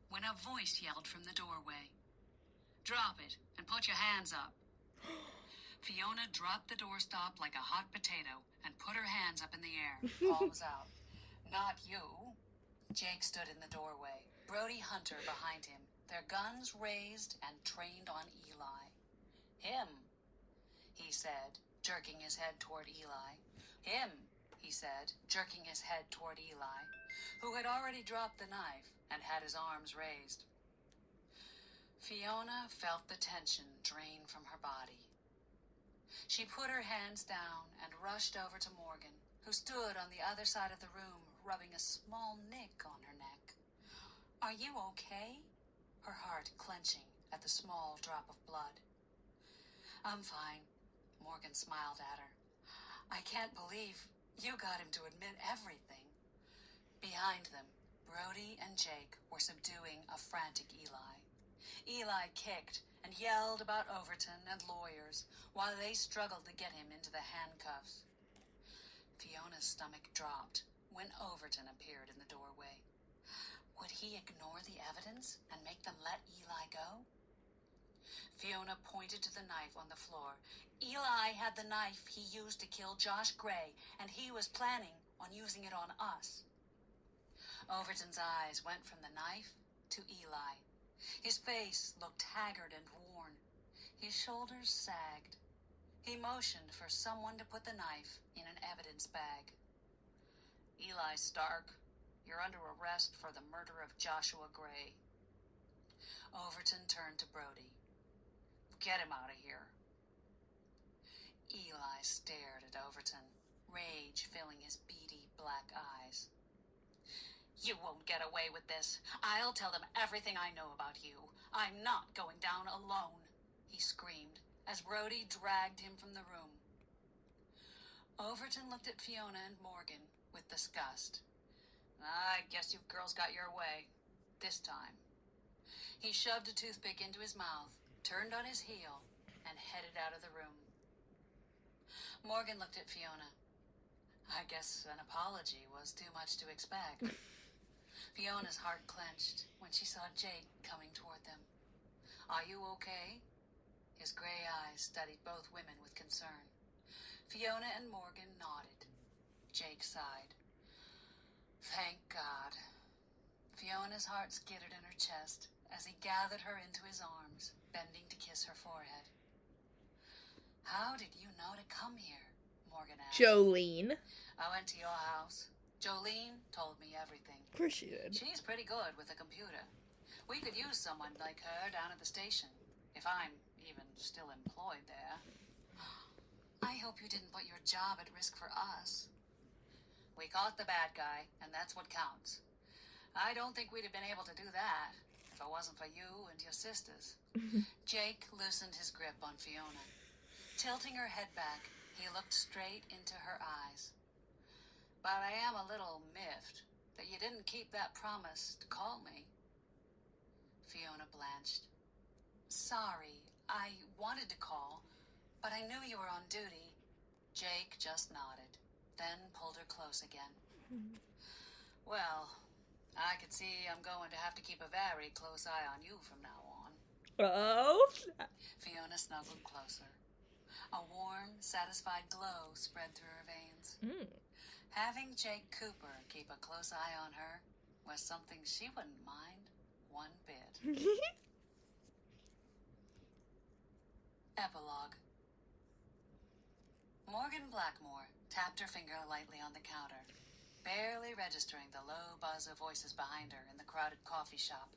when a voice yelled from the doorway. "Drop it and put your hands up." Fiona dropped the doorstop like a hot potato and put her hands up in the air, palms out. "Not you." Jake stood in the doorway, Brody Hunter behind him, their guns raised and trained on Eli. Him, he said, jerking his head toward Eli. Him, he said, jerking his head toward Eli, who had already dropped the knife and had his arms raised. Fiona felt the tension drain from her body. She put her hands down and rushed over to Morgan, who stood on the other side of the room, rubbing a small nick on her neck. "Are you okay?" her heart clenching at the small drop of blood. "I'm fine," Morgan smiled at her. "I can't believe you got him to admit everything." Behind them, Brody and Jake were subduing a frantic Eli. Eli kicked and yelled about Overton and lawyers while they struggled to get him into the handcuffs. Fiona's stomach dropped when Overton appeared in the doorway. Would he ignore the evidence and make them let Eli go? Fiona pointed to the knife on the floor. Eli had the knife he used to kill Josh Gray, and he was planning on using it on us. Overton's eyes went from the knife to Eli. His face looked haggard and worn. His shoulders sagged. He motioned for someone to put the knife in an evidence bag. "Eli Stark, you're under arrest for the murder of Joshua Gray." Overton turned to Brody. "Get him out of here." Eli stared at Overton, rage filling his beady black eyes. "You won't get away with this. I'll tell them everything I know about you. I'm not going down alone," he screamed as Brody dragged him from the room. Overton looked at Fiona and Morgan with disgust. "I guess you girls got your way. This time." He shoved a toothpick into his mouth, turned on his heel, and headed out of the room. Morgan looked at Fiona. I guess an apology was too much to expect. Fiona's heart clenched when she saw Jake coming toward them. "Are you okay?" His gray eyes studied both women with concern. Fiona and Morgan nodded. Jake sighed. "Thank God." Fiona's heart skidded in her chest as he gathered her into his arms, bending to kiss her forehead. "How did you know to come here?" Morgan asked. Jolene. "I went to your house. Jolene told me everything." Of course she did. "She's pretty good with a computer. We could use someone like her down at the station, if I'm even still employed there." "I hope you didn't put your job at risk for us." "We caught the bad guy, and that's what counts. I don't think we'd have been able to do that if it wasn't for you and your sisters." Jake loosened his grip on Fiona. Tilting her head back, he looked straight into her eyes. "But I am a little miffed that you didn't keep that promise to call me." Fiona blanched. "Sorry, I wanted to call, but I knew you were on duty." Jake just nodded, then pulled her close again. "Well, I could see I'm going to have to keep a very close eye on you from now on." Oh. Fiona snuggled closer. A warm, satisfied glow spread through her veins. Having Jake Cooper keep a close eye on her was something she wouldn't mind one bit. Epilogue. Morgan Blackmore tapped her finger lightly on the counter, barely registering the low buzz of voices behind her in the crowded coffee shop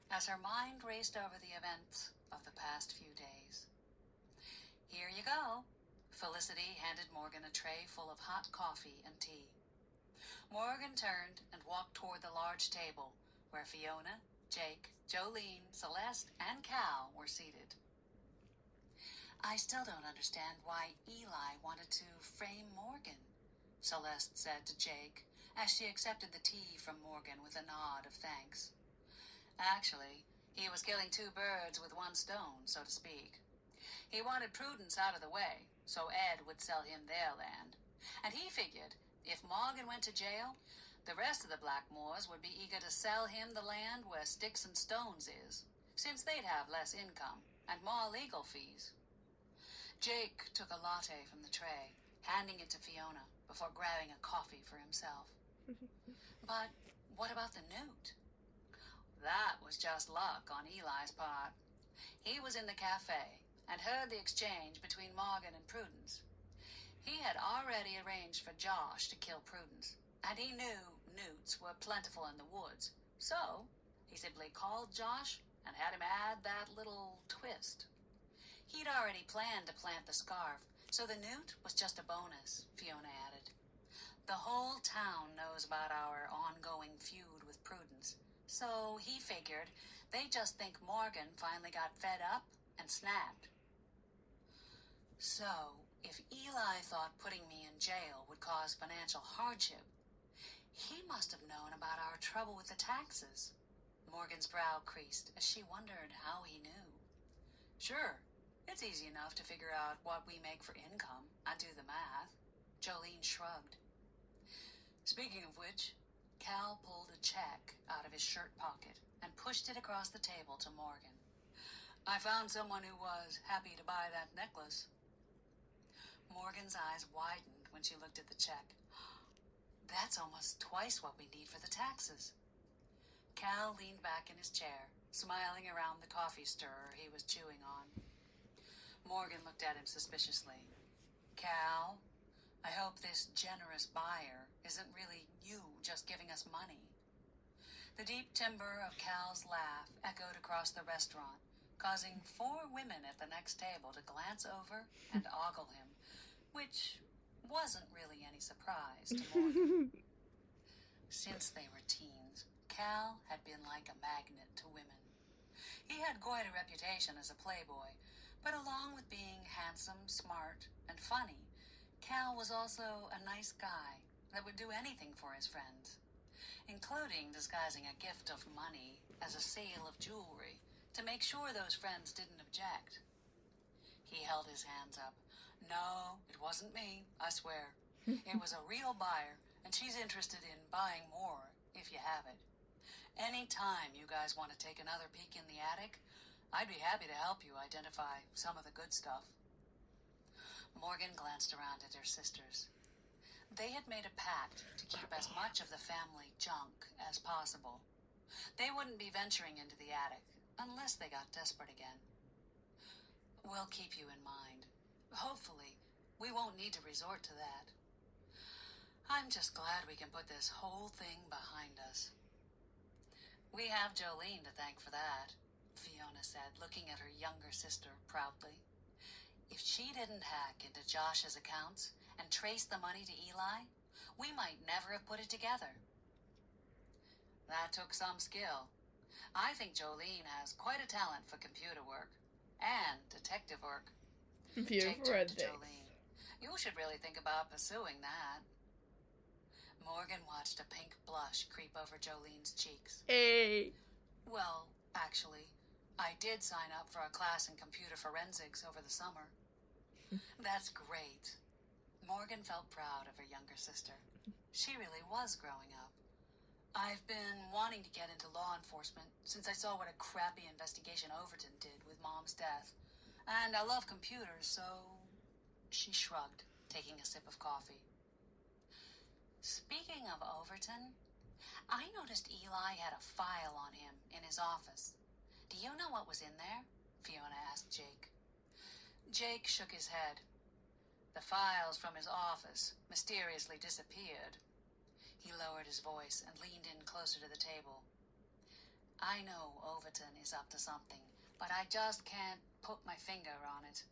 as her mind raced over the events of the past few days. "Here you go." Felicity handed Morgan a tray full of hot coffee and tea. Morgan turned and walked toward the large table where Fiona, Jake, Jolene, Celeste, and Cal were seated. "I still don't understand why Eli wanted to frame Morgan," Celeste said to Jake as she accepted the tea from Morgan with a nod of thanks. "Actually, he was killing two birds with one stone, so to speak. He wanted Prudence out of the way, so Ed would sell him their land. And he figured if Morgan went to jail, the rest of the Blackmores would be eager to sell him the land where Sticks and Stones is, since they'd have less income and more legal fees." Jake took a latte from the tray, handing it to Fiona before grabbing a coffee for himself. "But what about the newt?" That was just luck on Eli's part. He was in the cafe and heard the exchange between Morgan and Prudence. He had already arranged for Josh to kill Prudence, and he knew newts were plentiful in the woods. So, he simply called Josh and had him add that little twist. He'd already planned to plant the scarf, so the newt was just a bonus, Fiona added. The whole town knows about our ongoing feud with Prudence, so he figured they'd just think Morgan finally got fed up and snapped. So, if Eli thought putting me in jail would cause financial hardship, he must have known about our trouble with the taxes. Morgan's brow creased as she wondered how he knew. Sure, it's easy enough to figure out what we make for income and do the math. Jolene shrugged. Speaking of which, Cal pulled a check out of his shirt pocket and pushed it across the table to Morgan. I found someone who was happy to buy that necklace. Morgan's eyes widened when she looked at the check. That's almost twice what we need for the taxes. Cal leaned back in his chair, smiling around the coffee stirrer he was chewing on. Morgan looked at him suspiciously. Cal, I hope this generous buyer isn't really you just giving us money. The deep timbre of Cal's laugh echoed across the restaurant, causing 4 women at the next table to glance over and ogle him, which wasn't really any surprise to Morgan. Since they were teens, Cal had been like a magnet to women. He had quite a reputation as a playboy, but along with being handsome, smart, and funny, Cal was also a nice guy that would do anything for his friends, including disguising a gift of money as a sale of jewelry to make sure those friends didn't object. He held his hands up. No, it wasn't me, I swear. It was a real buyer, and she's interested in buying more, if you have it. Any time you guys want to take another peek in the attic, I'd be happy to help you identify some of the good stuff. Morgan glanced around at her sisters. They had made a pact to keep as much of the family junk as possible. They wouldn't be venturing into the attic unless they got desperate again. We'll keep you in mind. Hopefully, we won't need to resort to that. I'm just glad we can put this whole thing behind us. We have Jolene to thank for that, Fiona said, looking at her younger sister proudly. If she didn't hack into Josh's accounts and trace the money to Eli, we might never have put it together. That took some skill. I think Jolene has quite a talent for computer work and detective work. Jake turned to Jolene. You should really think about pursuing that. Morgan watched a pink blush creep over Jolene's cheeks. Hey. Well, actually, I did sign up for a class in computer forensics over the summer. That's great. Morgan felt proud of her younger sister. She really was growing up. I've been wanting to get into law enforcement since I saw what a crappy investigation Overton did with Mom's death. And I love computers, so... She shrugged, taking a sip of coffee. Speaking of Overton, I noticed Eli had a file on him in his office. Do you know what was in there? Fiona asked Jake. Jake shook his head. The files from his office mysteriously disappeared. He lowered his voice and leaned in closer to the table. I know Overton is up to something, but I just can't put my finger on it.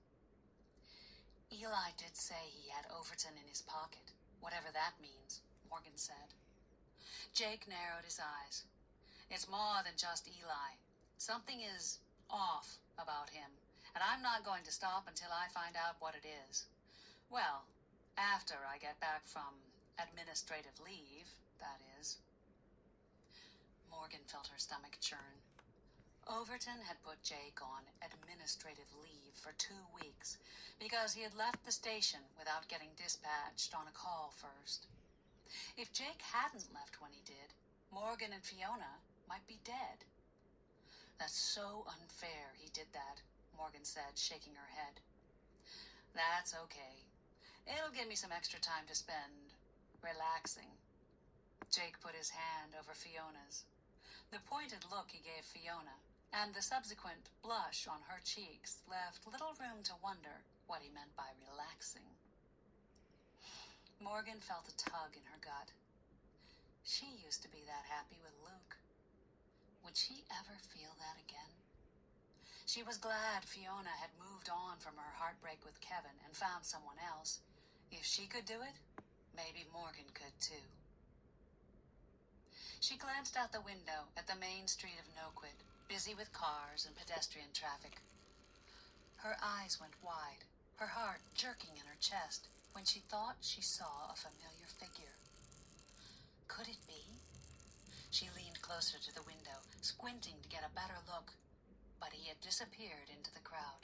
Eli did say he had Overton in his pocket, whatever that means, Morgan said. Jake narrowed his eyes. It's more than just Eli. Something is off about him, and I'm not going to stop until I find out what it is. Well, after I get back from administrative leave, that is. Morgan felt her stomach churn. Overton had put Jake on administrative leave for 2 weeks because he had left the station without getting dispatched on a call first. If Jake hadn't left when he did, Morgan and Fiona might be dead. That's so unfair he did that, Morgan said, shaking her head. That's okay. It'll give me some extra time to spend relaxing. Jake put his hand over Fiona's. The pointed look he gave Fiona and the subsequent blush on her cheeks left little room to wonder what he meant by relaxing. Morgan felt a tug in her gut. She used to be that happy with Luke. Would she ever feel that again? She was glad Fiona had moved on from her heartbreak with Kevin and found someone else. If she could do it, maybe Morgan could too. She glanced out the window at the main street of Noquid, busy with cars and pedestrian traffic. Her eyes went wide, her heart jerking in her chest, when she thought she saw a familiar figure. Could it be? She leaned closer to the window, squinting to get a better look, but he had disappeared into the crowd.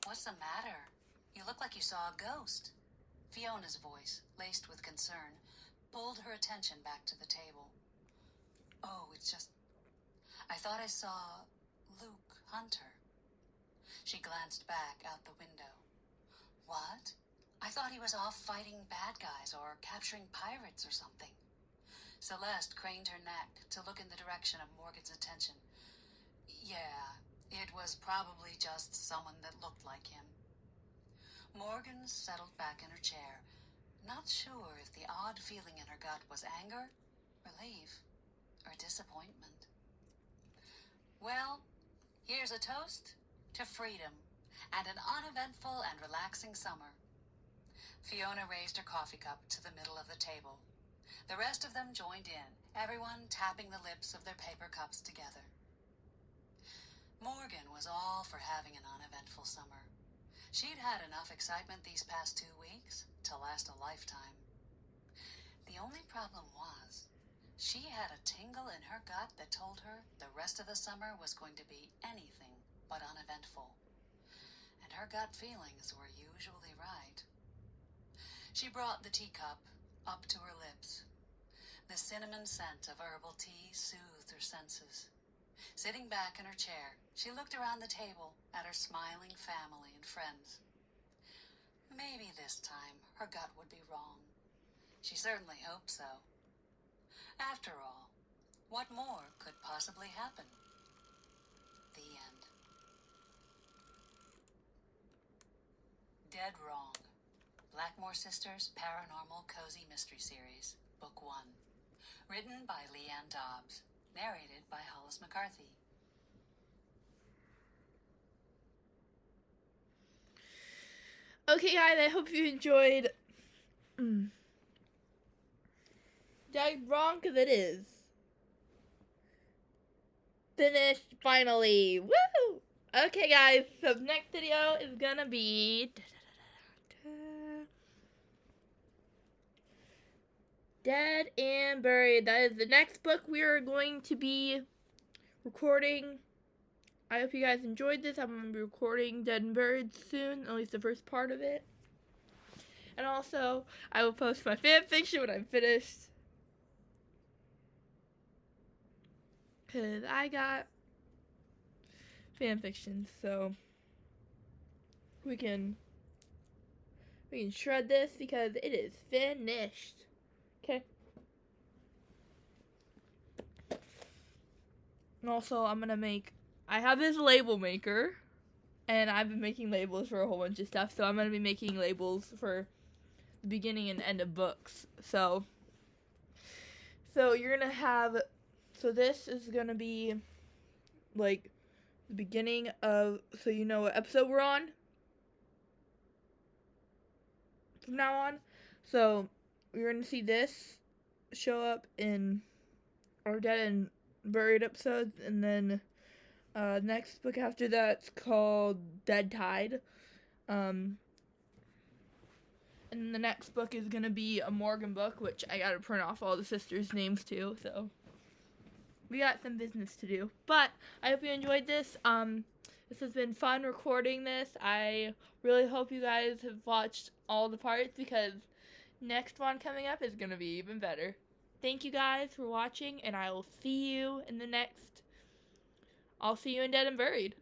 "What's the matter? You look like you saw a ghost." Fiona's voice, laced with concern, pulled her attention back to the table. "Oh, it's just... I thought I saw Luke Hunter." She glanced back out the window. "What? I thought he was off fighting bad guys or capturing pirates or something." Celeste craned her neck to look in the direction of Morgan's attention. "Yeah, it was probably just someone that looked like him." Morgan settled back in her chair, not sure if the odd feeling in her gut was anger, relief, or disappointment. "Well, here's a toast to freedom and an uneventful and relaxing summer." Fiona raised her coffee cup to the middle of the table. The rest of them joined in, everyone tapping the lips of their paper cups together. Morgan was all for having an uneventful summer. She'd had enough excitement these past 2 weeks to last a lifetime. The only problem was, she had a tingle in her gut that told her the rest of the summer was going to be anything but uneventful. And her gut feelings were usually right. She brought the teacup up to her lips. The cinnamon scent of herbal tea soothed her senses. Sitting back in her chair, she looked around the table at her smiling family and friends. Maybe this time her gut would be wrong. She certainly hoped so. After all, what more could possibly happen? The end. Dead Wrong. Blackmore Sisters Paranormal Cozy Mystery Series, Book 1. Written by Leanne Dobbs. Narrated by Hollis McCarthy. Okay, guys, I hope you enjoyed. Dead Wrong, because it is. Finished, finally. Woo! Okay, guys, so the next video is gonna be... Dead and Buried. That is the next book we are going to be recording. I hope you guys enjoyed this. I'm going to be recording Dead and Buried soon, at least the first part of it. And also, I will post my fanfiction when I'm finished. Because I got fanfiction, so we can shred this because it is finished. Okay. And also, I have this label maker, and I've been making labels for a whole bunch of stuff, so I'm going to be making labels for the beginning and end of books. So you're going to have, so this is going to be, like, the beginning of, so you know what episode we're on from now on. So you're going to see this show up in our Dead and Buried episodes, and then next book after that's called Dead Tide. And the next book is gonna be a Morgan book, which I gotta print off all the sisters' names too, so we got some business to do. But I hope you enjoyed this. This has been fun recording this. I really hope you guys have watched all the parts, because next one coming up is gonna be even better. Thank you guys for watching, and I will see you in the next... I'll see you in Dead and Buried.